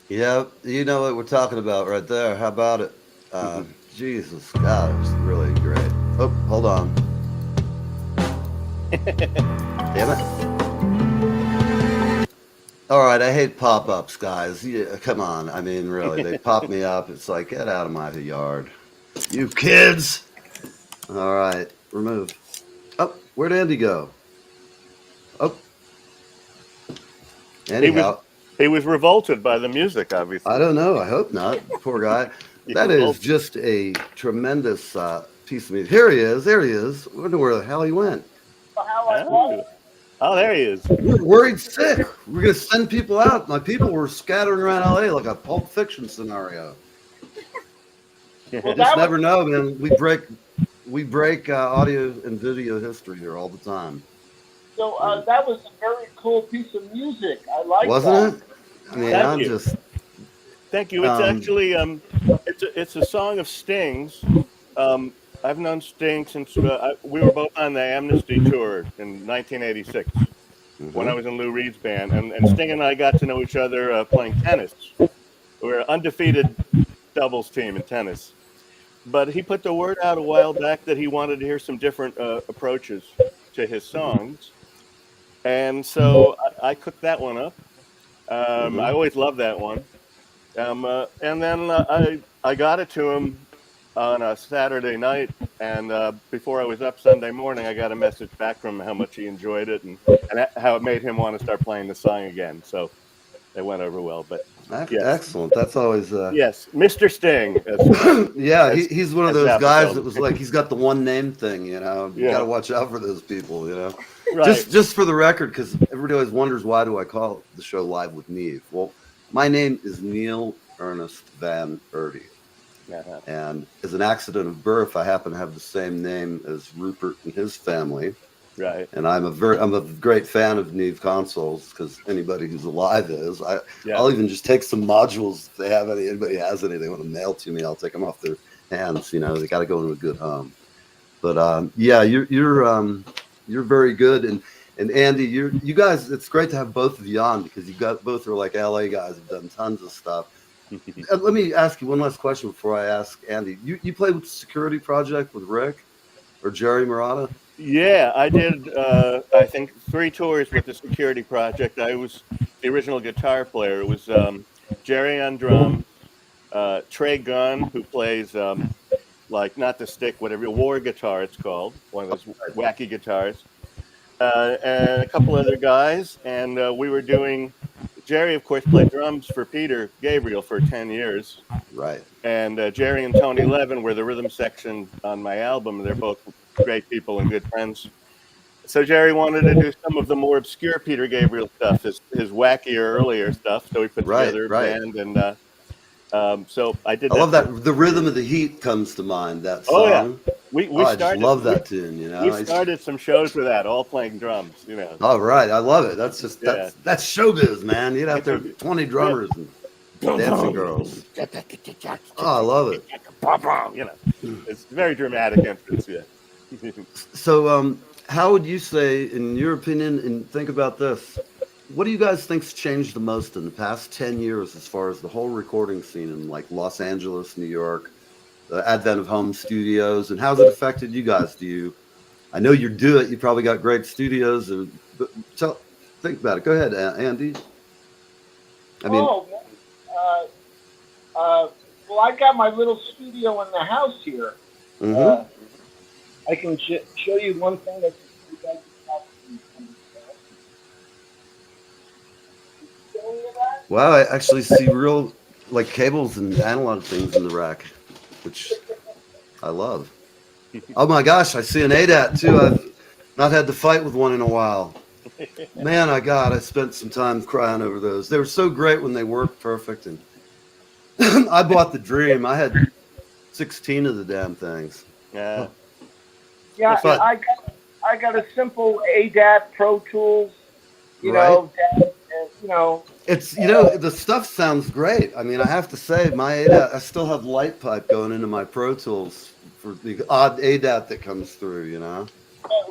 Yeah, you know what we're talking about right there. How about it? Jesus, God, it was really great. Oh, hold on. Damn it. All right, I hate pop-ups, guys. Yeah, come on. I mean, really, they pop me up. It's like, get out of my yard. You kids! All right, remove. Oh, where'd Andy go? Oh, He was anyhow. he was revolted by the music, I obviously. don't know. I hope not. Poor guy. He That is revolted. just a tremendous piece of music. Here he is. There he is. I wonder where the hell he went. Oh, oh, there he is. We're worried sick. We're going to send people out. My people were scattering around LA like a Pulp Fiction scenario. You just never know, man. We break audio and video history here all the time. So that was a very cool piece of music. I like that. Wasn't it? I mean, Thank I'm you. just Thank you. It's um, actually it's a song of Sting's. I've known Sting since we were both on the Amnesty tour in 1986 when I mhm. was in Lou Reed's band, and Sting and I got to know each other playing tennis. We were an undefeated doubles team in tennis. But he put the word out a while back that he wanted to hear some different approaches to his songs, and so I cooked that one up. I Mhm. always loved that one. And then I got it to him on a Saturday night, and before I was up Sunday morning, I got a message back from him how much he enjoyed it and how it made him want to start playing the song again. So it went over well. But yes, Excellent. That's always yes, Mr. Sting, yeah, as he's one of as those Zappa guys called that him. was like he's got the one name thing, you know. You got Yeah, to watch out for those people, you know. right. Just for the record, because everybody always wonders why do I call the show Live with Neve? Well, my name is Neil Ernest Van Erde. Uh-huh. And as an accident of birth, I happen to have the same name as Rupert and his family. Right. And I'm a great fan of Neve consoles because anybody who's alive is. I'll even just take some modules if they have anybody has any they want to mail to me. I'll take them off their hands. You know, they got to go into a good home. But yeah, you're very good. And Andy, you guys, it's great to have both of you on because you got both are like LA guys who've done tons of stuff. Let me ask you one last question before I ask Andy. You played with the Security Project with Rick or Jerry Murata? Yeah, I did. I think 3 tours with the Security Project. I was the original guitar player. It was Jerry on drums, Trey Gunn, who plays like not the stick, whatever war guitar it's called, one of those wacky guitars, and a couple other guys. And we were doing. Jerry, of course, played drums for Peter Gabriel for 10 years. Right. And Jerry and Tony Levin were the rhythm section on my album. They're both great people and good friends. So Jerry wanted to do some of the more obscure Peter Gabriel stuff, his wackier earlier stuff. So we put together a band, and so I did. I love that. The Rhythm of the Heat comes to mind. That song. Oh yeah, we I just love that tune. You know, we started some shows with that, all playing drums. You know. Oh right, I love it. That's just that's showbiz, man. You have there 20 drummers and dancing girls. Oh, I love it. You know, it's very dramatic entrance. Yeah. So, how would you say, in your opinion, and think about this? What do you guys think's changed the most in the past 10 years as far as the whole recording scene in like Los Angeles, New York, the advent of home studios, and how's it affected you guys? I know you do it. You probably got great studios, but think about it. Go ahead, Andy. I mean, well, I got my little studio in the house here. Mm-hmm. I can show you one thing that you guys wow, I actually see real like cables and analog things in the rack, which I love. Oh my gosh, I see an ADAT too. I've not had to fight with one in a while. Man, I spent some time crying over those. They were so great when they worked perfect, and I bought the dream. I had 16 of the damn things. Yeah. Yeah, I got a simple ADAT Pro Tools, you know, It's the stuff sounds great. I mean, I have to say, my ADAT, I still have light pipe going into my Pro Tools for the odd ADAT that comes through. You know.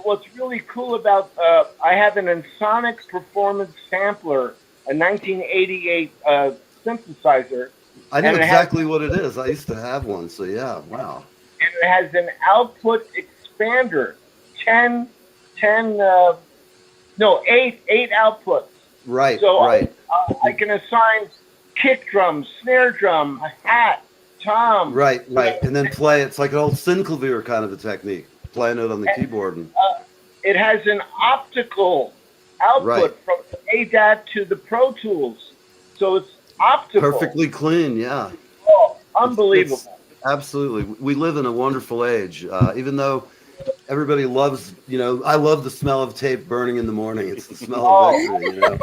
What's really cool about I have an Ensoniq Performance Sampler, a 1988 synthesizer. I know exactly what it is. I used to have one, so yeah, wow. And it has an output expander, 8 outputs. Right, so right. I can assign kick drum, snare drum, hat, tom. Right, and then play. It's like an old synclavier kind of a technique, playing it on the keyboard. And it has an optical output from ADAT to the Pro Tools, so it's optical. Perfectly clean, yeah. Oh, unbelievable. Absolutely. We live in a wonderful age. Even though everybody loves, I love the smell of tape burning in the morning. It's the smell of victory,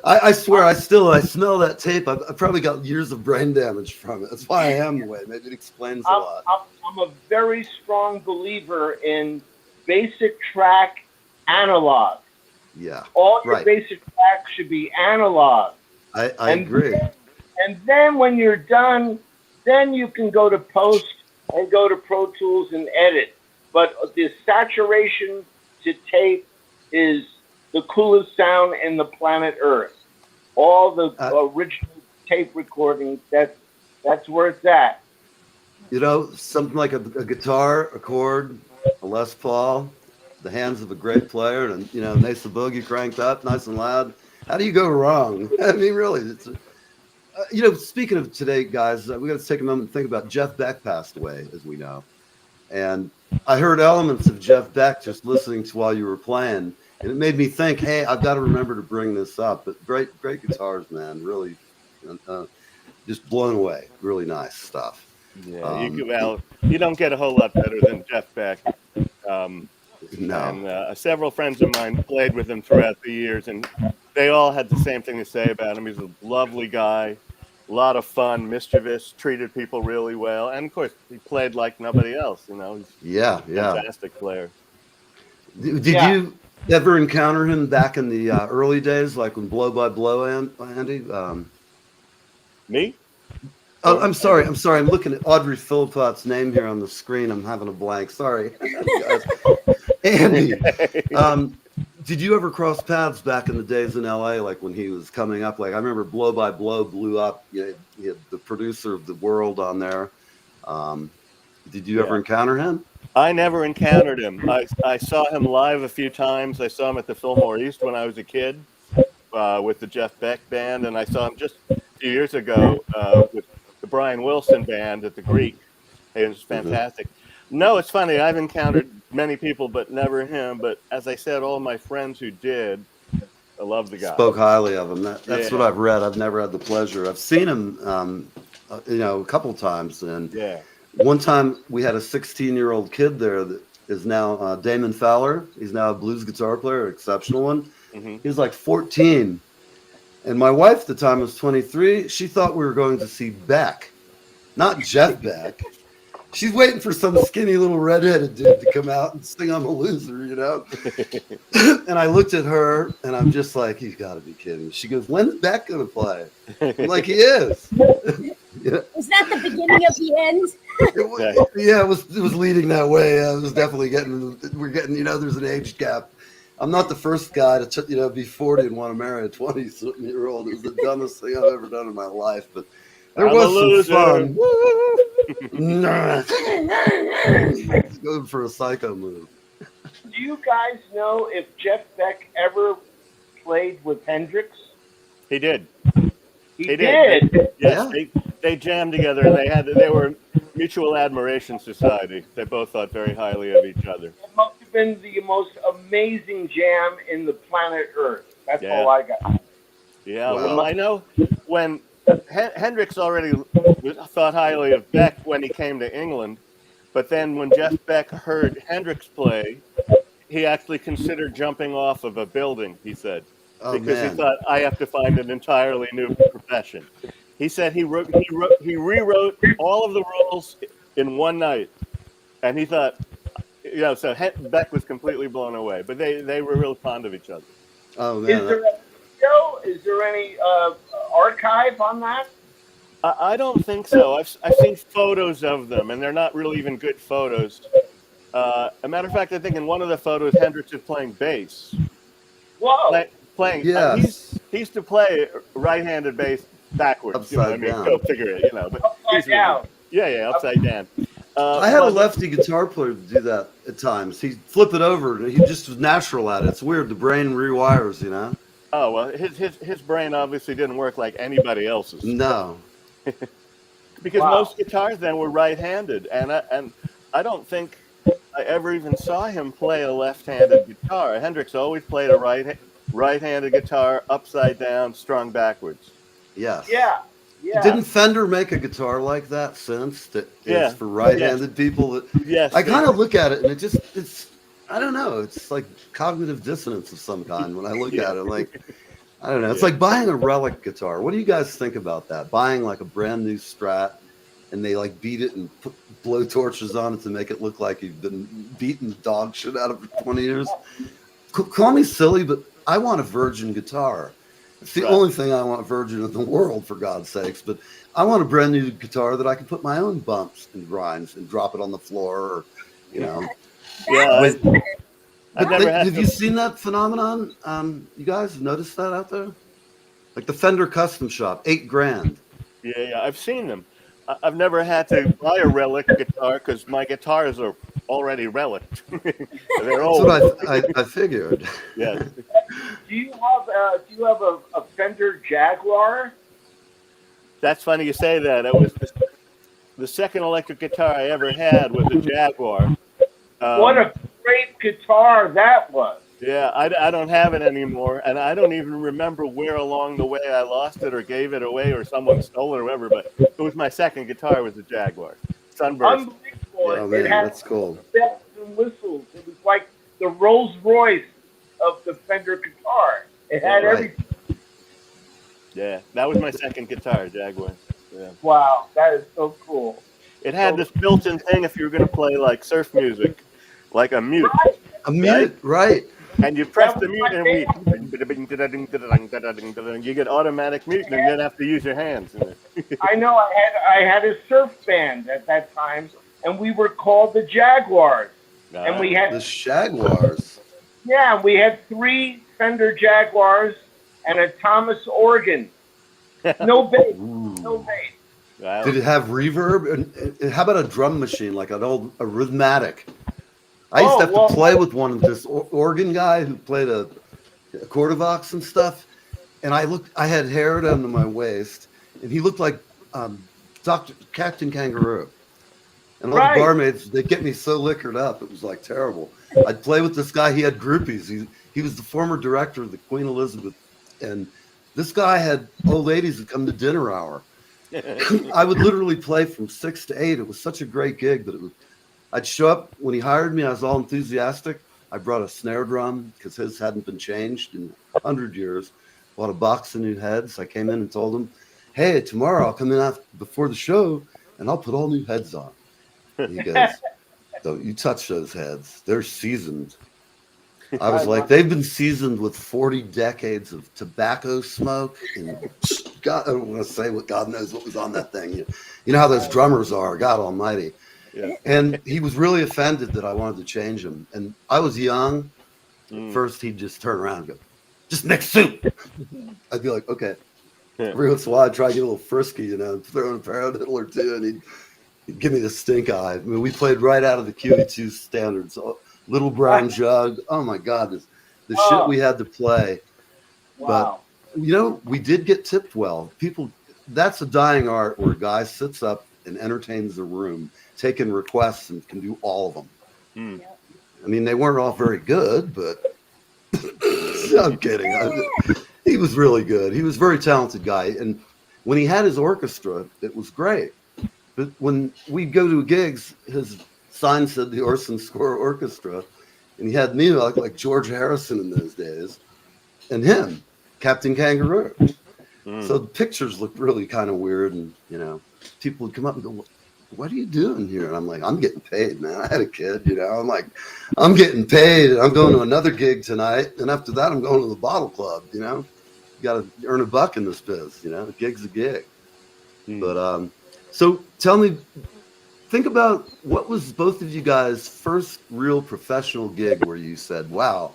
I swear, I smell that tape. I've probably got years of brain damage from it. That's why I am the way. Maybe it explains a lot. I'm a very strong believer in basic track analog. Yeah. All your basic tracks should be analog. I agree. And then when you're done, then you can go to post and go to Pro Tools and edit. But the saturation to tape is the coolest sound in the planet Earth. All the original tape recordings, that's where it's at. Something like a guitar, a chord, a Les Paul, the hands of a great player, and Mesa Boogie cranked up nice and loud. How do you go wrong? I mean, really, it's. Speaking of today, guys, we got to take a moment and think about Jeff Beck passed away, as we know. And I heard elements of Jeff Beck just listening to while you were playing, and it made me think, hey, I've got to remember to bring this up. But great guitars, man, really, just blown away. Really nice stuff. Yeah, you don't get a whole lot better than Jeff Beck. No. And several friends of mine played with him throughout the years, and they all had the same thing to say about him. He's a lovely guy, lot of fun, mischievous, treated people really well, and of course he played like nobody else. You know, he's Yeah, a yeah. fantastic player. Did you ever encounter him back in the early days, like when Blow by Blow, Andy? Me? Oh, I'm sorry. I'm looking at Audrey Philpott's name here on the screen. I'm having a blank. Sorry, guys. Andy, did you ever cross paths back in the days in LA, like when he was coming up? Like I remember Blow by Blow blew up. You had the producer of The World on there. Did you ever encounter him? I never encountered him. I saw him live a few times. I saw him at the Fillmore East when I was a kid with the Jeff Beck band, and I saw him just a few years ago with the Brian Wilson band at the Greek. It was fantastic. No, it's funny. I've encountered many people, but never him. But as I said, all my friends who did, I love the guy. Spoke highly of him. That's what I've read. I've never had the pleasure. I've seen him, a couple times, and one time we had a 16-year-old kid there that is now Damon Fowler. He's now a blues guitar player, an exceptional one. He was like 14. And my wife at the time was 23. She thought we were going to see Beck, not Jeff Beck. She's waiting for some skinny little redheaded dude to come out and sing I'm a Loser, you know? And I looked at her and I'm just like, you've got to be kidding. She goes, when's Beck going to play? I'm like, he is. Was that the beginning of the end? It was leading that way. I was definitely we're getting, there's an age gap. I'm not the first guy to, be 40 and want to marry a 20-something-year-old. It was the dumbest thing I've ever done in my life, but there was some fun. Going for a psycho move. Do you guys know if Jeff Beck ever played with Hendrix? He did. He did. Yes, they jammed together, and they were mutual admiration society. They both thought very highly of each other. It must have been the most amazing jam in the planet Earth. That's all I got. Yeah, well, I know when Hendrix already thought highly of Beck when he came to England, but then when Jeff Beck heard Hendrix play, he actually considered jumping off of a building, he said, because he thought, I have to find an entirely new profession. He said he rewrote all of the rules in one night, and he thought, so Beck was completely blown away, but they were real fond of each other. Oh, man. Is there a video? Is there any archive on that? I don't think so. I've seen photos of them, and they're not really even good photos. A matter of fact, I think in one of the photos, Hendrix is playing bass. Whoa! Playing. He used to play right-handed bass backwards. Upside down. Go figure it. But upside down. Upside down. I had a lefty guitar player do that at times. He'd flip it over. He just was natural at it. It's weird. The brain rewires, Oh, well, his brain obviously didn't work like anybody else's. No. Because most guitars then were right-handed, and I don't think I ever even saw him play a left-handed guitar. Hendrix always played a right-handed guitar, upside down, strung backwards. Yes. Yeah. Didn't Fender make a guitar like that since that is for right-handed people? Yes. I kind of look at it and it's I don't know. It's like cognitive dissonance of some kind when I look at it. Like, I don't know. It's like buying a relic guitar. What do you guys think about that? Buying like a brand new Strat and they like beat it and put blow torches on it to make it look like you've been beating dog shit out of it for 20 years. Call me silly, but I want a virgin guitar. It's the only thing I want virgin in the world, for God's sakes. But I want a brand new guitar that I can put my own bumps and grinds and drop it on the floor, or, have you seen that phenomenon? You guys noticed that out there? Like the Fender Custom Shop, $8,000. Yeah, I've seen them. I've never had to buy a relic guitar because my guitars are already relicked. They're old. That's what I figured. Yeah. Do you have a Fender Jaguar? That's funny you say that. It was the second electric guitar I ever had was a Jaguar. What a great guitar that was. Yeah, I don't have it anymore, and I don't even remember where along the way I lost it or gave it away or someone stole it or whatever, but it was my second guitar was a Jaguar. Sunburst. Unbelievable. Oh, man, that's cool. Bells and whistles. It was like the Rolls Royce of the Fender guitar. It had everything. Yeah, that was my second guitar, Jaguar. Yeah. Wow, that is so cool. It had this built-in thing if you were going to play like surf music, like a mute, A mute, right? and you press That the was mute my and you get automatic mute, and you don't have to use your hands. I know I had a surf band at that time, and we were called the Jaguars. And we had The Jaguars. Yeah, we had 3 Fender Jaguars and a Thomas organ. No bass. No bass. Wow. Did it have reverb? And how about a drum machine, like an old a rhythmatic? I used to have to play with one of this organ guy who played a quarterbox and stuff. And I had hair down to my waist, and he looked like Captain Kangaroo. And all the barmaids, they'd get me so liquored up, it was like terrible. I'd play with this guy, he had groupies. He was the former director of the Queen Elizabeth. And this guy had old ladies that come to dinner hour. I would literally play from 6 to 8. It was such a great gig that I'd show up. When he hired me, I was all enthusiastic. I brought a snare drum because his hadn't been changed in 100 years. Bought a box of new heads. I came in and told him, hey, tomorrow I'll come in before the show and I'll put all new heads on. And he goes, don't you touch those heads. They're seasoned. I was like, they've been seasoned with 40 decades of tobacco smoke. And God, I don't want to say what God knows what was on that thing. You know how those drummers are, God almighty. Yeah. And he was really offended that I wanted to change him. And I was young. At first, he'd just turn around and go, just next suit. I'd be like, okay. Every once in a while, I'd try to get a little frisky, throw in a paradiddle or two, and he'd give me the stink eye. I mean, we played right out of the QE2 standards. Little Brown Jug. Oh, my God. The shit we had to play. Wow. But, we did get tipped well. That's a dying art where a guy sits up and entertains the room, taking requests and can do all of them. I mean, they weren't all very good, but I'm kidding. He was really good. He was a very talented guy. And when he had his orchestra, it was great. But when we'd go to gigs, his sign said the Orson Score Orchestra, and he had me like George Harrison in those days, and him, Captain Kangaroo. So the pictures looked really kind of weird, and people would come up and go, what are you doing here? And I'm like, I'm getting paid, man. I had a kid, I'm like, I'm getting paid, and I'm going to another gig tonight, and after that, I'm going to the Bottle Club, You got to earn a buck in this biz, a gig's a gig. But so tell me, think about what was both of you guys' first real professional gig where you said, wow,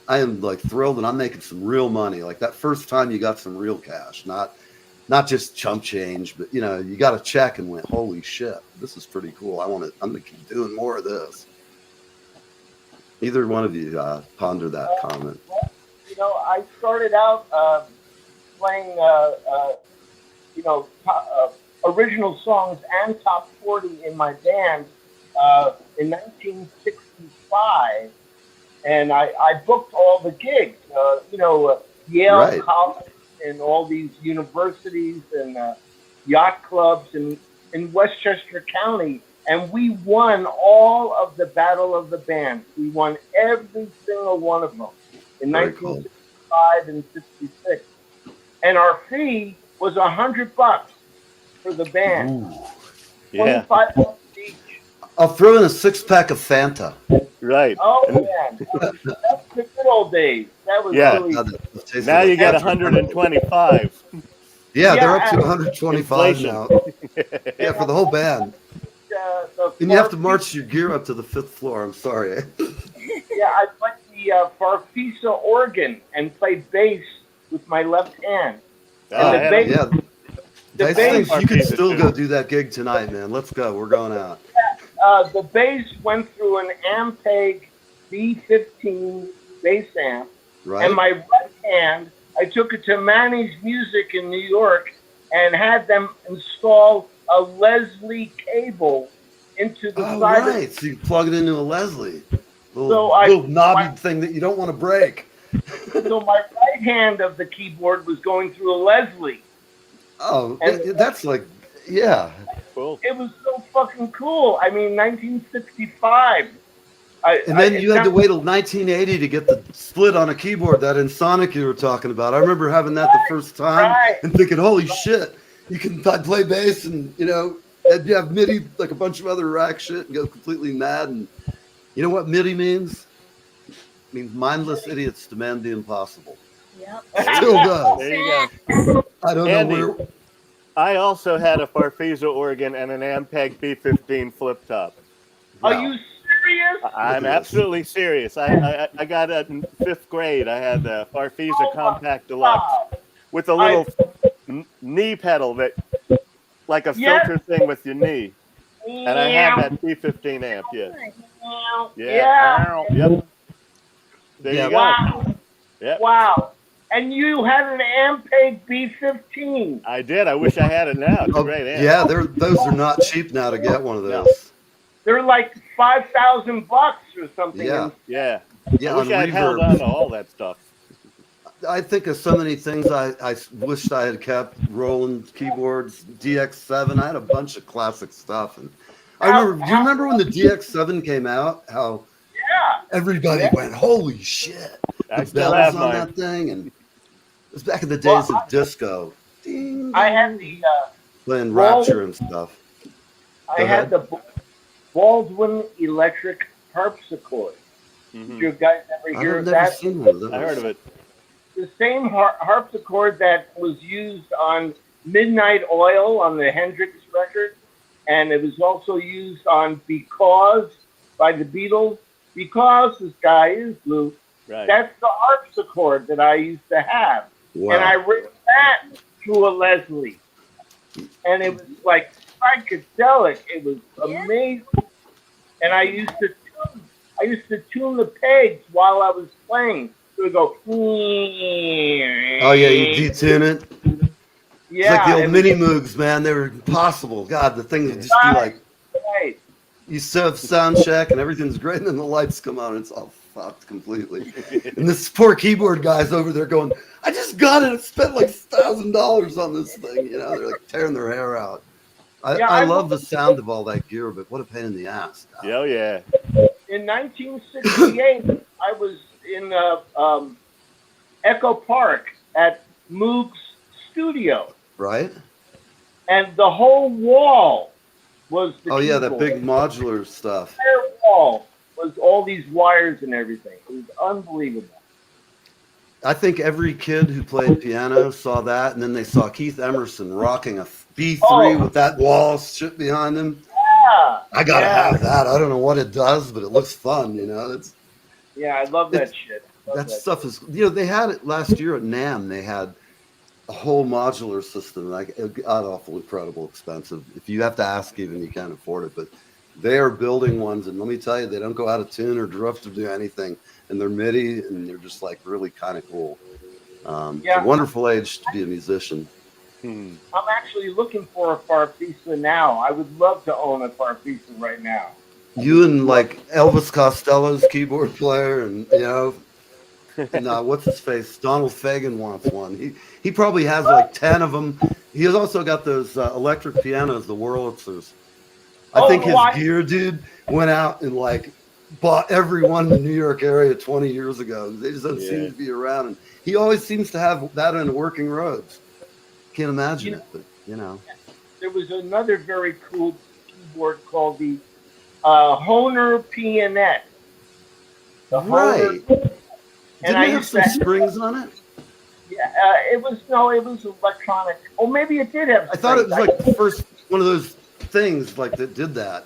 I am like thrilled and I'm making some real money. Like that first time you got some real cash, not just chump change, but you got a check and went, holy shit, this is pretty cool. I'm going to keep doing more of this. Either one of you ponder that comment. I started out playing, original songs and top 40 in my band in 1965, and I booked all the gigs. Yale College and all these universities and yacht clubs in Westchester County, and we won all of the Battle of the Bands. We won every single one of them in 1965 and 66, and our fee was $100 for the band. Ooh. Yeah. $25 each. I'll throw in a 6-pack of Fanta. Right. Oh man, that's the good old days. That was really. Now you get 125. Yeah, they're up to 125 now. Yeah, for the whole band. And you have to march your gear up to the 5th floor. I'm sorry. Yeah, I played the Farfisa organ and played bass with my left hand. The bass, you can still go do that gig tonight, man. Let's go. We're going out. The bass went through an Ampeg B15 bass amp. Right. And my right hand, I took it to Manny's Music in New York and had them install a Leslie cable into the side. Right. So you plug it into a Leslie. Little knobby thing that you don't want to break. So my right hand of the keyboard was going through a Leslie. Oh, that's like, yeah. Cool. It was so fucking cool. I mean, 1965. And then you had to wait till 1980 to get the split on a keyboard, that Insonic you were talking about. I remember having that the first time and thinking, holy shit, you can play bass and, you know, and you have MIDI, like a bunch of other rack shit, and go completely mad. And you know what MIDI means? It means mindless idiots demand the impossible. Yep. Still does. There you go. I don't Andy, know where. I also had a Farfisa organ and an Ampeg B15 flip top. Are you serious? I'm absolutely serious. I got it in 5th grade. I had the Farfisa Compact Deluxe with a little knee pedal that, like a filter thing with your knee. And I had that B15 amp, yeah. Yep. There you go. Wow. Yep. Wow. And you had an Ampeg B15. I did. I wish I had it now. It's a great amp. Yeah, those are not cheap now to get one of those. They're like $5,000 or something. Yeah. Yeah, I wish I had held on to all that stuff. I think of so many things I wished I had kept. Roland keyboards, DX7. I had a bunch of classic stuff. And I remember, do you remember when the DX7 came out? How everybody went, holy shit. I The still bells have on mine. that thing. And it was back in the days of disco. Ding, I had the playing Rapture and stuff. I had the Baldwin electric harpsichord. Did you guys ever hear of that? I've never seen one of those. I heard of it. The same harpsichord that was used on Midnight Oil on the Hendrix record, and it was also used on Because by the Beatles. Because the sky is blue. Right. That's the harpsichord that I used to have. Wow. And I ripped that through a Leslie. And it was like psychedelic. It was amazing. And I used to tune the pegs while I was playing. So it would go. Oh, yeah, you detune it. Yeah. It's like the old mini Moogs, man. They were impossible. God, the things would just be like, you still have sound check and everything's great, and then the lights come on and it's all fucked completely. And this poor keyboard guy's over there going, I just got it. I spent like $1,000 on this thing. You know, they're like tearing their hair out. I love the sound of all that gear, but what a pain in the ass. Oh, yeah. In 1968, I was in Echo Park at Moog's studio. Right? And the whole wall was the that keyboard. big modular stuff. The entire wall was all these wires and everything. It was unbelievable. I think every kid who played piano saw that, and then they saw Keith Emerson rocking a B3 with that wall shit behind him. Yeah. I gotta have that. I don't know what it does, but it looks fun, you know. I love that shit. That stuff is, you know, they had it last year at NAMM. They had a whole modular system, like it got awful incredible expensive. If you have to ask, even you can't afford it. But they are building ones, and let me tell you, they don't go out of tune or drift or do anything. And they're MIDI, and they're just like really kind of cool. It's a wonderful age to be a musician. I'm actually looking for a Farfisa now. I would love to own a Farfisa right now. You and like Elvis Costello's keyboard player, and you know, and what's his face? Donald Fagen wants one. He probably has like 10 of them. He has also got those electric pianos, the Wurlitzers. I think his gear dude went out and like bought every one in the New York area 20 years ago. They just don't seem to be around, and he always seems to have that in working roads. Can't imagine it, but you know. There was another very cool keyboard called the Hohner Pianette. Right. Didn't it have some springs on it? Yeah, it was electronic. Oh, maybe it did have springs. I thought it was like the first one of those things like that did that.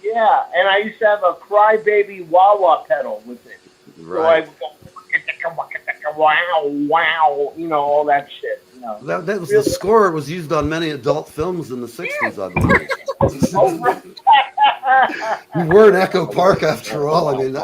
Yeah, and I used to have a Crybaby wah-wah pedal with it. Right. So I would go, wow, you know, all that shit. You know. That was the score. It was used on many adult films in the 60s, I believe. We were in Echo Park after all. I mean,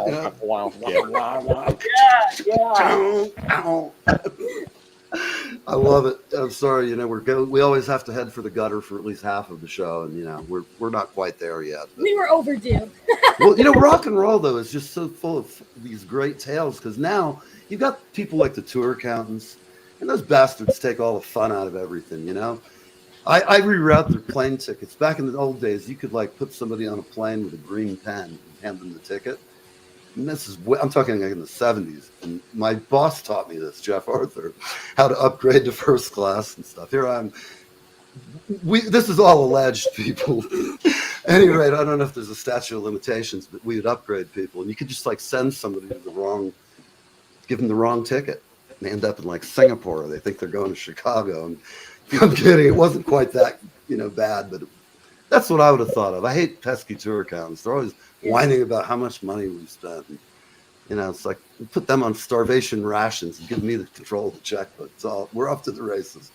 I love it. I'm sorry, you know, we always have to head for the gutter for at least half of the show, and you know, we're not quite there yet. But, we were overdue. Well, you know, rock and roll though is just so full of these great tales because now you've got people like the tour accountants, and those bastards take all the fun out of everything. You know, I reroute their plane tickets. Back in the old days, you could like put somebody on a plane with a green pen and hand them the ticket. and I'm talking like in the 70s. And my boss taught me this, Jeff Arthur, how to upgrade to first class and stuff. Here I'm. This is all alleged, people. At any rate, I don't know if there's a statute of limitations, but we would upgrade people, and you could just like send somebody to give them the wrong ticket. They end up in like Singapore. They think they're going to Chicago. And I'm kidding. It wasn't quite that bad, but that's what I would have thought of. I hate pesky tour accountants. They're always whining about how much money we've spent. And, it's like put them on starvation rations and give me the control of the checkbook. We're up to the races.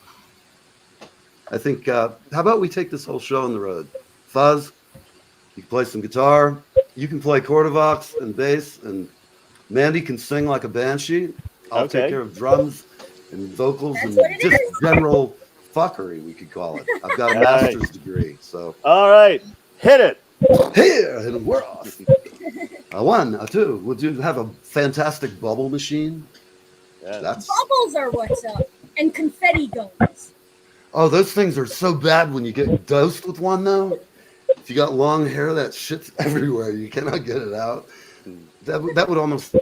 I think. How about we take this whole show on the road? Fuzz, you can play some guitar. You can play quarterbox and bass, and Mandy can sing like a banshee. I'll take care of drums and vocals and just general fuckery, we could call it. I've got a master's degree, so. All right, hit it. Here, and we're off. One, two. Would you have a fantastic bubble machine? Bubbles are what's up, and confetti guns. Oh, those things are so bad when you get dosed with one, though. If you got long hair, that shit's everywhere. You cannot get it out. That would almost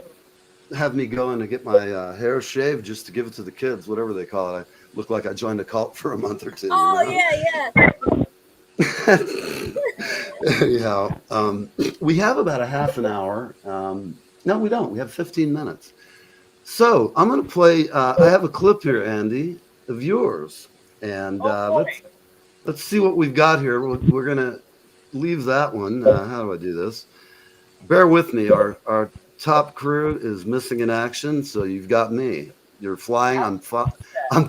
have me go in to get my hair shaved just to give it to the kids, whatever they call it. I look like I joined a cult for a month or two. Oh, yeah. Yeah. We have about a half an hour. No, we don't. We have 15 minutes. So I'm going to play. I have a clip here, Andy, of yours. And let's see what we've got here. We're going to leave that one. How do I do this? Bear with me. Our top crew is missing in action, so you've got me. You're flying. I'm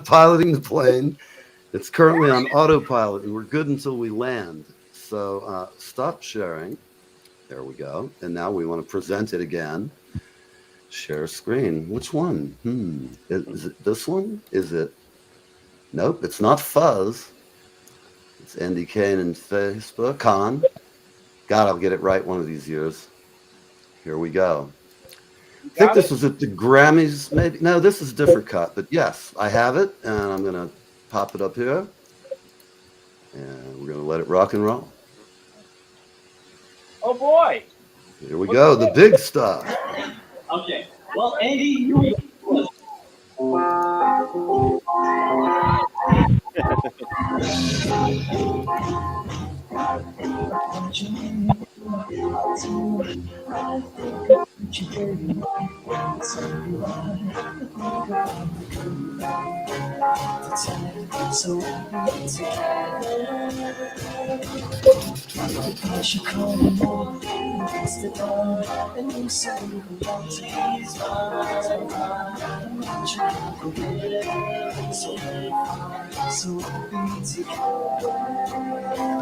piloting the plane. It's currently on autopilot, and we're good until we land. So stop sharing. There we go. And now we want to present it again. Share screen. Which one? Is it this one? Is it? Nope, it's not Fuzz. It's Andy Kane and Facebook. God, I'll get it right one of these years. Here we go. I think this was at the Grammys, maybe. No, this is a different cut, but yes, I have it, and I'm going to pop it up here. And we're going to let it rock and roll. Oh, boy. Here we go, the big stuff. Okay. Well, Andy, you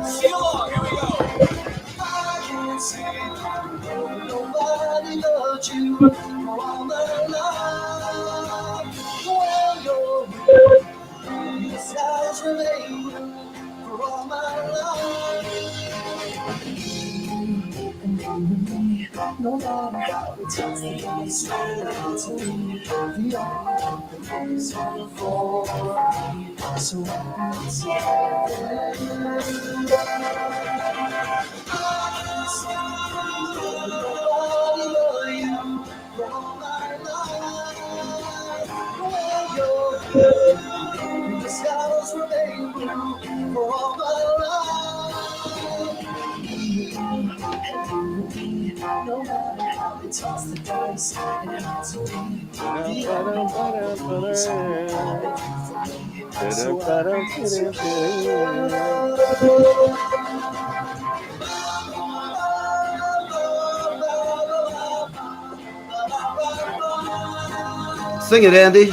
sing along. Here we go. I can't say nobody loves you for all my life. Well, you're the skies remain for all my life. No matter how it takes the days to me, the only one is for me. So I'll be the skies remain blue for all my life. No matter how they toss the dice, it has to be the only one is for Sing it, Andy.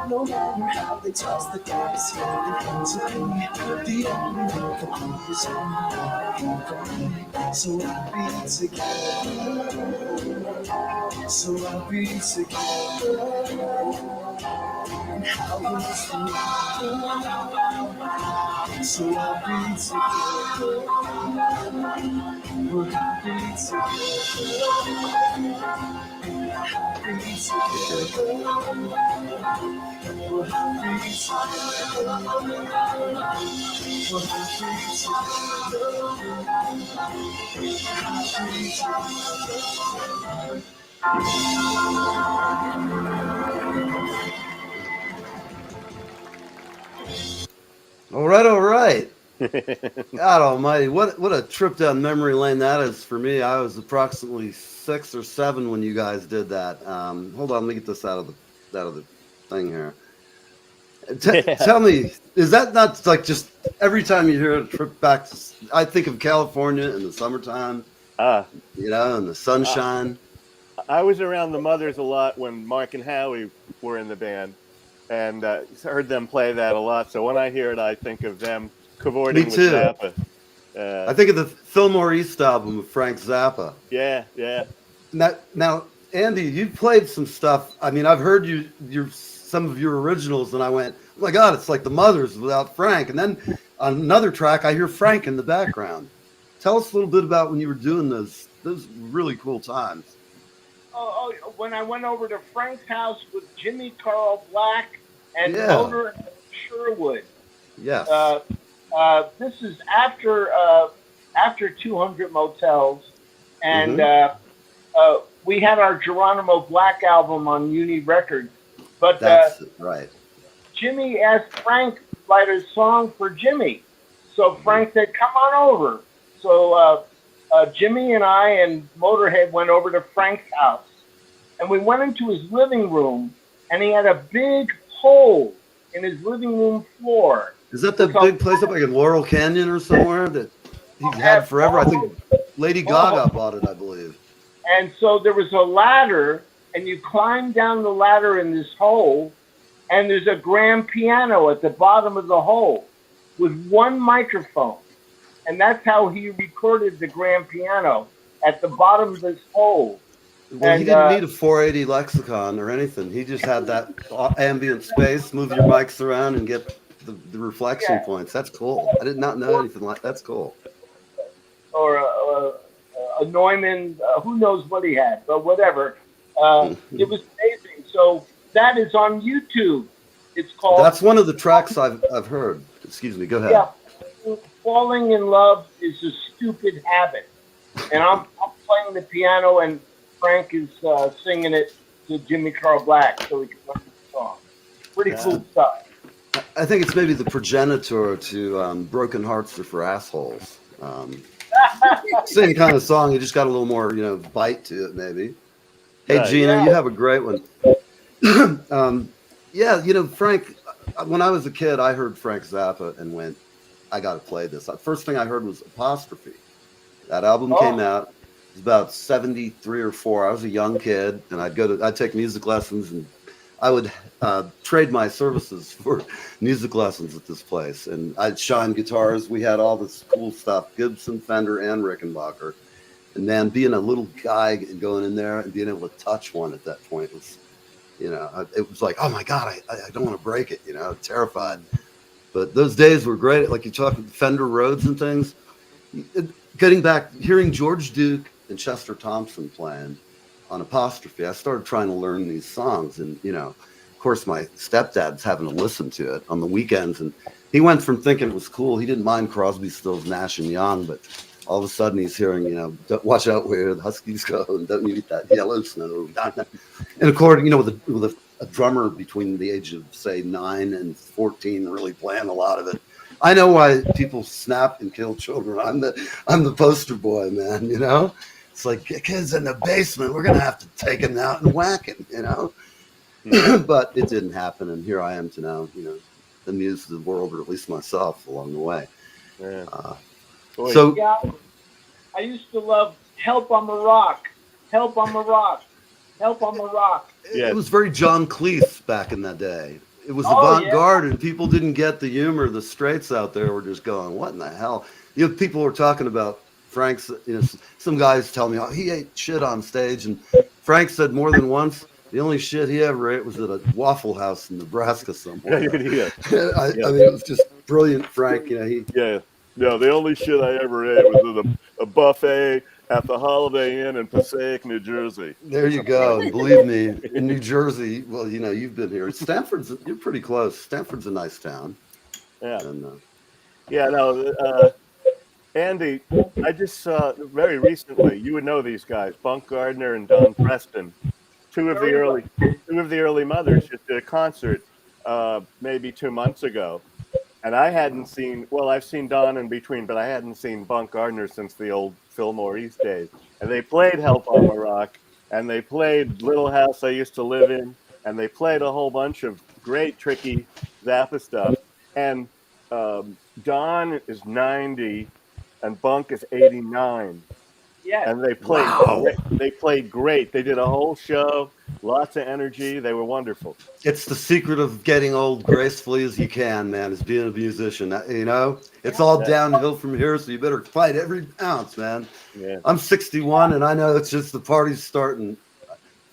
No matter how they toss the dice, it has to be the only one that is for me. So I'll be together. So I'll be together. And how will it feel? So I'll be together. We'll be together. All right, all right. God almighty, what a trip down memory lane that is for me. I was approximately 6 or 7 when you guys did that. Hold on, let me get this out of the thing here. Tell me, is that not like just every time you hear a trip back to, I think of California in the summertime, you know, in the sunshine. I was around the Mothers a lot when Mark and Howie were in the band, and heard them play that a lot. So when I hear it, I think of them cavorting with Zappa. I think of the Fillmore East album with Frank Zappa. Yeah. Now, Andy, you've played some stuff. I mean, I've heard some of your originals, and I went, oh my God, it's like the Mothers without Frank. And then on another track, I hear Frank in the background. Tell us a little bit about when you were doing those really cool times. Oh, when I went over to Frank's house with Jimmy Carl Black and Motor Sherwood. Yes. This is after 200 Motels, and we had our Geronimo Black album on Uni Records. But that's right. Jimmy asked Frank to write a song for Jimmy, so Frank said, "Come on over." So Jimmy and I and Motorhead went over to Frank's house, and we went into his living room, and he had a big hole in his living room floor. Is that the big place up like in Laurel Canyon or somewhere that he's had forever? I think Lady Gaga bought it, I believe. And so there was a ladder, and you climb down the ladder in this hole, and there's a grand piano at the bottom of the hole with one microphone. And that's how he recorded the grand piano, at the bottom of this hole. Well, he didn't need a 480 lexicon or anything. He just had that ambient space, move your mics around and get the reflection points. That's cool. I did not know anything like that's cool. Or a Neumann, who knows what he had, but whatever. It was amazing. So that is on YouTube. It's called. That's one of the tracks I've heard. Excuse me. Go ahead. Yeah, Falling in Love is a Stupid Habit, and I'm playing the piano, and Frank is singing it to Jimmy Carl Black, so he can learn the song. Pretty cool stuff. I think it's maybe the progenitor to Broken Hearts Are for Assholes. Same kind of song. You just got a little more, bite to it, maybe. Hey, Gina, you have a great one. Frank, when I was a kid, I heard Frank Zappa and went, I got to play this. The first thing I heard was Apostrophe. That album came out. It was about 73 or 4. I was a young kid, and I'd take music lessons, and I would trade my services for music lessons at this place. And I'd shine guitars. We had all this cool stuff, Gibson, Fender, and Rickenbacker. And man, being a little guy and going in there and being able to touch one at that point was, it was like, oh my God, I don't want to break it, terrified. But those days were great. Like you talk with Fender Rhodes and things. Getting back, hearing George Duke and Chester Thompson playing on Apostrophe, I started trying to learn these songs. And, of course, my stepdad's having to listen to it on the weekends. And he went from thinking it was cool. He didn't mind Crosby, Stills, Nash and Young, but all of a sudden he's hearing, watch out where the Huskies go and don't you eat that yellow snow. And according, with a drummer between the age of, say, 9 and 14 really playing a lot of it. I know why people snap and kill children. I'm the poster boy, man, It's like, kids in the basement, we're going to have to take him out and whack him, But it didn't happen, and here I am to now, amuse the world, or at least myself, along the way. Yeah. I used to love Help I'm a Rock, Help I'm a Rock, Help I'm a Rock. It was very John Cleese back in that day. It was avant-garde, and people didn't get the humor. The straights out there were just going, what in the hell? People were talking about Frank's, some guys tell me, he ate shit on stage, and Frank said more than once, the only shit he ever ate was at a Waffle House in Nebraska somewhere. I mean, it was just brilliant, Frank. Yeah, the only shit I ever ate was at a buffet at the Holiday Inn in Passaic, New Jersey. There you go. And believe me, in New Jersey, well, you know, you've been here. You're pretty close. Stanford's a nice town. Yeah. And, Yeah, no, Andy, I just saw very recently, you would know these guys, Bunk Gardner and Don Preston, two of the early mothers just did a concert maybe 2 months ago. And I hadn't seen, well, I've seen Don in between, but I hadn't seen Bunk Gardner since the old Fillmore East days. And they played Help on the Rock, and they played Little House I Used to Live In, and they played a whole bunch of great, tricky Zappa stuff. And Don is 90, and Bunk is 89. Yeah. And they played. Wow. They played great. They did a whole show, lots of energy. They were wonderful. it's the secret of getting old gracefully as you can, man, is being a musician. You know, it's all downhill from here, so you better fight every ounce, man. Yeah. I'm 61, and I know it's just the party's starting.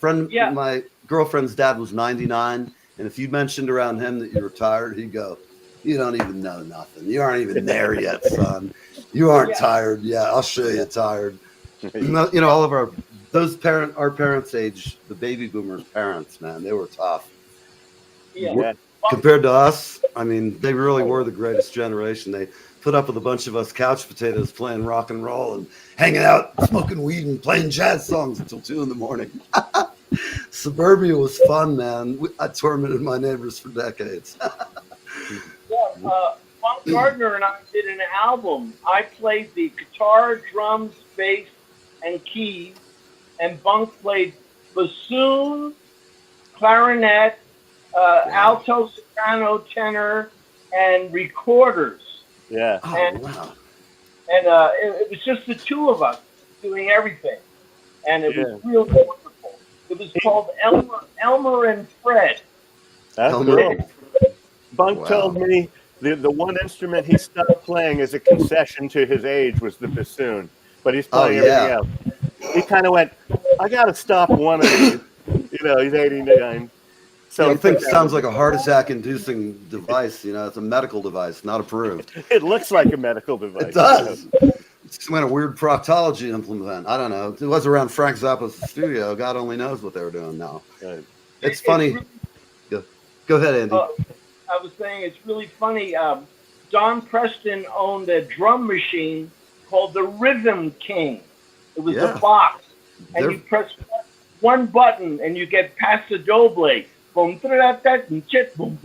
My girlfriend's dad was 99, and if you mentioned around him that you were tired, he'd go, "You don't even know nothing. You aren't even there yet, son. You aren't tired. Yeah, I'll show you tired." You know, all of our parents' age, the baby boomers' parents, man, they were tough. Yeah. Compared to us, I mean, they really were the greatest generation. They put up with a bunch of us couch potatoes playing rock and roll and hanging out, smoking weed and playing jazz songs until 2 a.m. Suburbia was fun, man. I tormented my neighbors for decades. Bunk Gardner and I did an album. I played the guitar, drums, bass, and keys, and Bunk played bassoon, clarinet, alto, soprano, tenor, and recorders. Yeah. And it was just the two of us doing everything, and it was really wonderful. It was called Elmer and Fred. That's cool. Bunk told me the one instrument he stopped playing as a concession to his age was the bassoon, but he's playing everything else. He kind of went, "I got to stop one of these." You know, he's 89. So I think it sounds like a heart attack-inducing device. You know, it's a medical device, not approved. It looks like a medical device. It does. It's some kind of weird proctology implement. I don't know. It was around Frank Zappa's studio. God only knows what they were doing now. Right. It's funny. Go ahead, Andy. I was saying it's really funny. Don Preston owned a drum machine called the Rhythm King. It was a box, and you press one button, and you get Paso Doble. Boom, boom, boom, boom,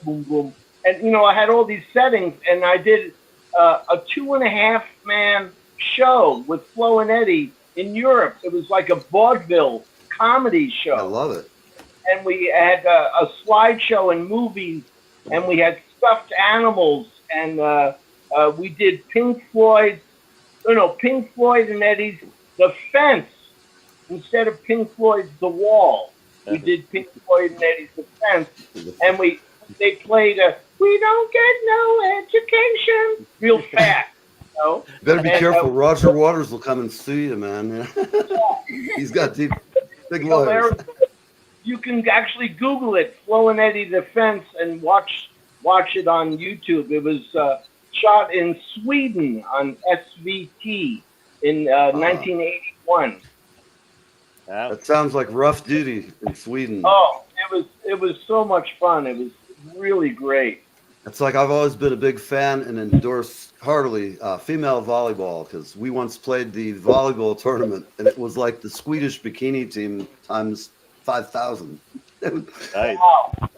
boom, boom. And you know, I had all these settings, and I did a 2.5 man show with Flo and Eddie in Europe. It was like a vaudeville comedy show. I love it. And we had a slideshow and movies, and we had stuffed animals, and we did Pink Floyd and Eddie's The Fence instead of Pink Floyd's The Wall. We did Pink Floyd and Eddie's The Fence, and they played We Don't Get No Education real fast. You know? Better be careful. Roger Waters will come and sue you, man. He's got big lawyers. You can actually Google it, Flo and Eddie The Fence, and watch it on YouTube. It was shot in Sweden on SVT in 1981. That sounds like rough duty in Sweden. Oh, it was so much fun. It was really great. It's like I've always been a big fan and endorse heartily female volleyball, because we once played the volleyball tournament, and it was like the Swedish bikini team times 5,000. Nice.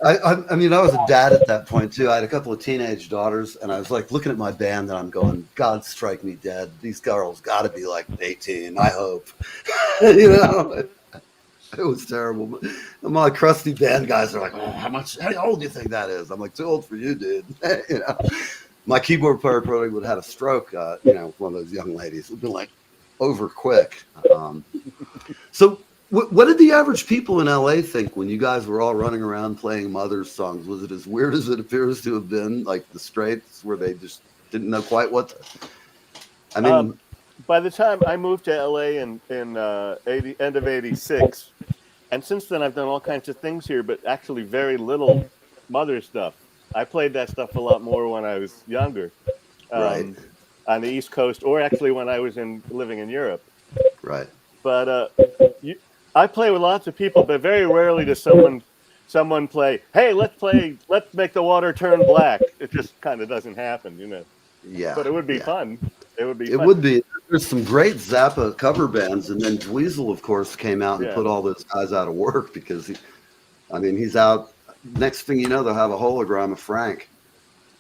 I mean, I was a dad at that point too. I had a couple of teenage daughters, and I was like looking at my band, and I'm going, "God strike me dead. These girls got to be like 18. I hope." You know, it was terrible. My crusty band guys are like, "Oh, how old do you think that is?" I'm like, "Too old for you, dude." You know, my keyboard player probably would have had a stroke. You know, one of those young ladies. It'd been like over quick. So. What did the average people in LA think when you guys were all running around playing Mother's songs? Was it as weird as it appears to have been, like the Straits, where they just didn't know quite what to... I mean... by the time I moved to LA in end of 86, and since then I've done all kinds of things here, but actually very little Mother stuff. I played that stuff a lot more when I was younger. Right. on the East Coast, or actually when I was living in Europe. Right. But I play with lots of people, but very rarely does someone play, hey, let's make the water turn black. It just kind of doesn't happen, you know. Yeah. But it would be Yeah. fun. It would be It fun. would be. There's some great Zappa cover bands, and then Dweezil, of course, came out and Yeah. put all those guys out of work because he's out. Next thing you know, they'll have a hologram of Frank.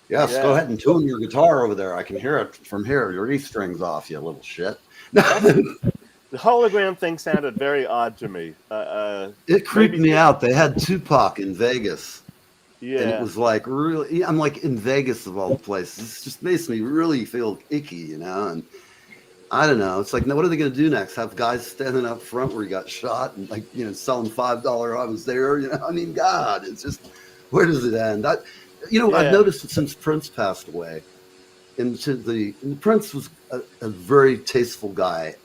Yes, Yeah. go ahead and tune your guitar over there. I can hear it from here. Your E string's off, you little shit. The hologram thing sounded very odd to me. It creeped me out. They had Tupac in Vegas. Yeah. And it was like really, I'm like in Vegas of all the places. It just makes me really feel icky, you know? And I don't know. It's like, now what are they going to do next? Have guys standing up front where he got shot and like, you know, selling $5 I was there, you know? I mean, God, it's just, where does it end? I've noticed that since Prince passed away, and Prince was a very tasteful guy.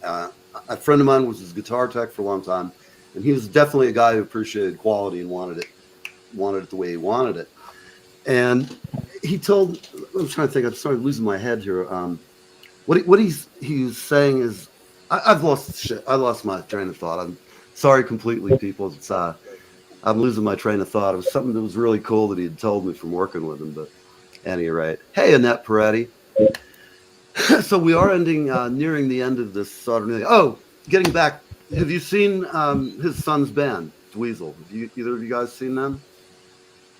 A friend of mine was his guitar tech for a long time, and he was definitely a guy who appreciated quality and wanted it the way he wanted it. And he told, I'm trying to think, I'm starting losing my head here. What he's saying is, I've lost I lost my train of thought. I'm sorry completely, people. It's I'm losing my train of thought. It was something that was really cool that he had told me from working with him. But at any rate, hey, Annette Peretti. So we are nearing the end of this Saturday. Oh, getting back, have you seen his son's band, Dweezil? Have either of you guys seen them?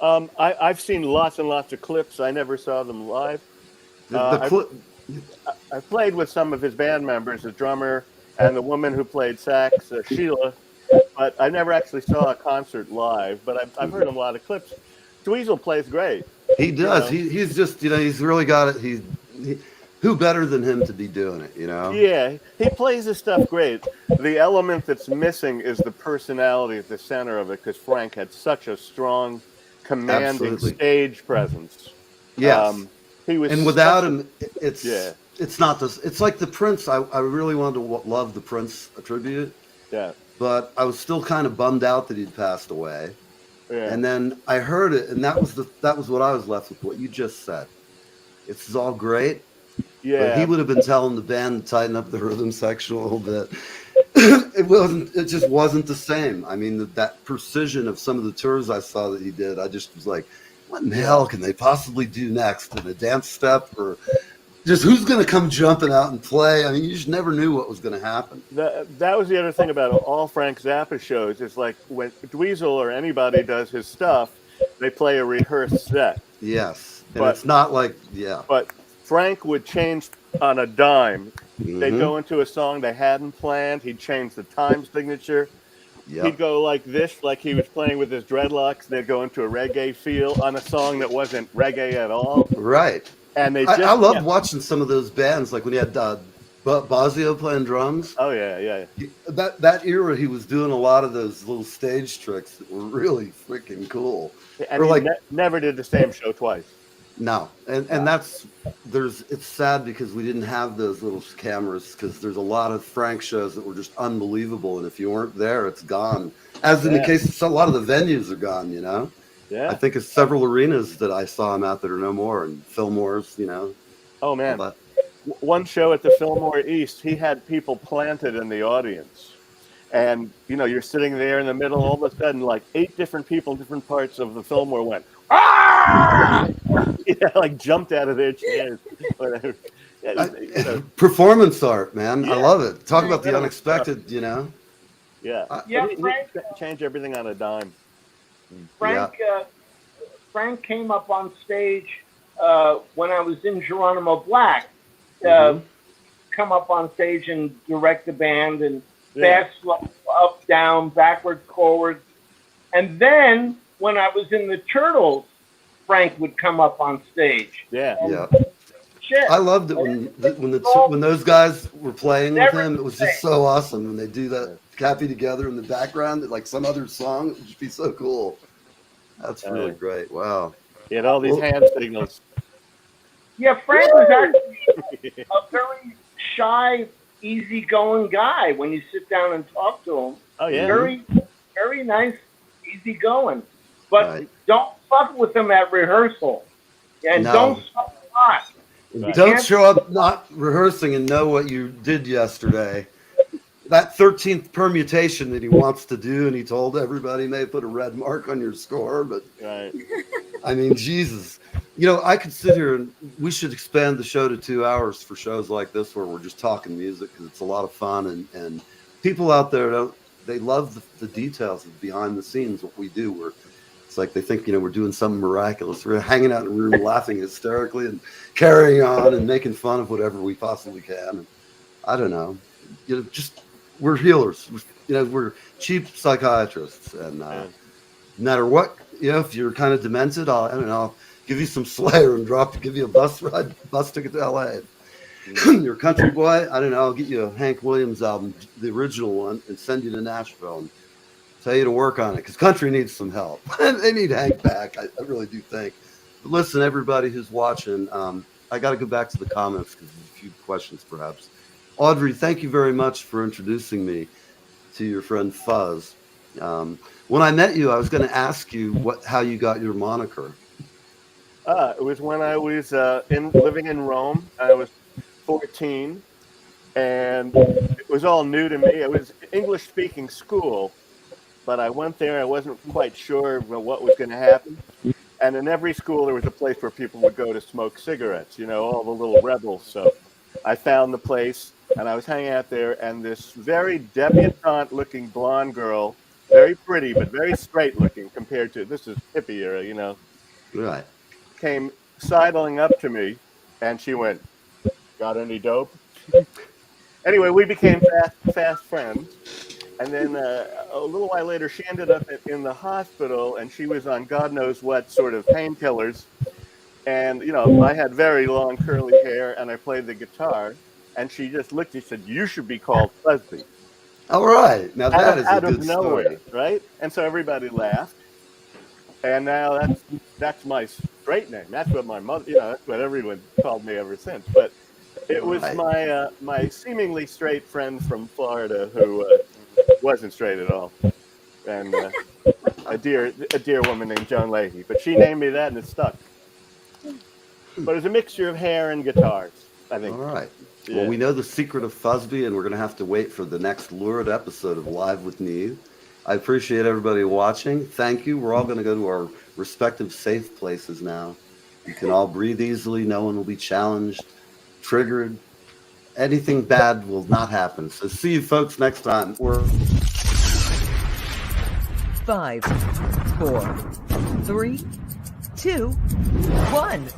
I've seen lots and lots of clips. I never saw them live. I played with some of his band members, the drummer and the woman who played sax, Sheila, but I never actually saw a concert live. But I've heard a lot of clips. Dweezil plays great. He does. You know? He's just, you know, he's really got it. Who better than him to be doing it, you know? Yeah, he plays his stuff great. The element that's missing is the personality at the center of it, because Frank had such a strong, commanding stage presence. Yes. He was, and without him, it's not this. It's like the Prince. I really wanted to love the Prince tribute. Yeah. But I was still kind of bummed out that he'd passed away. Yeah. And then I heard it, and that was what I was left with. What you just said. It's all great. Yeah. But he would have been telling the band to tighten up the rhythm section a little bit. It just wasn't the same. I mean, that precision of some of the tours I saw that he did, I just was like, what in the hell can they possibly do next? In a dance step, or just who's going to come jumping out and play? I mean, you just never knew what was going to happen. That was the other thing about all Frank Zappa shows, is like when Dweezil or anybody does his stuff, they play a rehearsed set. Yes. And it's not like, But Frank would change on a dime. Mm-hmm. They'd go into a song they hadn't planned. He'd change the time signature. Yep. He'd go like this, like he was playing with his dreadlocks. They'd go into a reggae feel on a song that wasn't reggae at all. Right. And I loved watching some of those bands, like when he had Bosio playing drums. Oh, yeah. That era, he was doing a lot of those little stage tricks that were really freaking cool. And he never did the same show twice. No, and it's sad because we didn't have those little cameras, because there's a lot of Frank shows that were just unbelievable, and if you weren't there, it's gone. As in the case, a lot of the venues are gone, you know? Yeah. I think it's several arenas that I saw him out that are no more, and Fillmore's, you know? Oh, man. One show at the Fillmore East, he had people planted in the audience. And, you know, you're sitting there in the middle, all of a sudden, like 8 different people in different parts of the Fillmore went, ah! Yeah, like jumped out of their chairs. Whatever. Performance art, man. Yeah. I love it. Talk about the unexpected, you know? Yeah. Frank, change everything on a dime. Frank came up on stage when I was in Geronimo Black. Come up on stage and direct the band, and fast, slow, up, down, backwards, forwards. And then when I was in the Turtles, Frank would come up on stage. Shit. I loved it when those guys were playing with him. It was just so awesome when they do that Cappy Together in the background, like some other song. It would just be so cool. That's really great. Wow. He had all these hand signals. Yeah, Frank was actually a very shy, easygoing guy when you sit down and talk to him. Oh, yeah. Very, very nice, easygoing. But don't fuck with him at rehearsal. And don't smoke pot. Don't show up not rehearsing and know what you did yesterday. That 13th permutation that he wants to do, and he told everybody may put a red mark on your score, but Right. I mean, Jesus. I could sit here and we should expand the show to 2 hours for shows like this where we're just talking music because it's a lot of fun and people out there they love the details of behind the scenes what we do. It's like they think we're doing something miraculous. We're hanging out in a room laughing hysterically and carrying on and making fun of whatever we possibly can. And I don't know, just we're healers. We're cheap psychiatrists, and no matter what, if you're kind of demented, I'll give you some Slayer and give you a bus ticket to LA. You're a country boy, I'll get you a Hank Williams album, the original one, and send you to Nashville and tell you to work on it because country needs some help. They need Hank back. I really do think. But listen, everybody who's watching, I got to go back to the comments because there's a few questions perhaps. Audrey, thank you very much for introducing me to your friend Fuzz. When I met you, I was going to ask you how you got your moniker. It was when I was living in Rome. I was 14, and it was all new to me. It was English-speaking school, but I went there. I wasn't quite sure what was going to happen. And in every school, there was a place where people would go to smoke cigarettes, all the little rebels. So I found the place, and I was hanging out there, and this very debutante-looking blonde girl, very pretty, but very straight-looking compared to, this is hippie era, Right. came sidling up to me, and she went, "Got any dope?" Anyway, we became fast friends. And then a little while later, she ended up in the hospital, and she was on God knows what sort of painkillers. And, I had very long curly hair, and I played the guitar. And she just looked and said, "You should be called Fuzzy." All right. Now that is a good story. Right? And so everybody laughed. And now that's my straight name. That's what my mother, that's what everyone called me ever since. But it was my seemingly straight friend from Florida who wasn't straight at all, and a dear woman named Joan Leahy. But she named me that, and it stuck. But it's a mixture of hair and guitars, I think. All right. Yeah. Well, we know the secret of Fuzzby, and we're going to have to wait for the next lurid episode of Live with Neve. I appreciate everybody watching. Thank you. We're all going to go to our respective safe places now. You can all breathe easily. No one will be challenged, triggered. Anything bad will not happen. So see you folks next time. 5, 4, 3, 2, 1.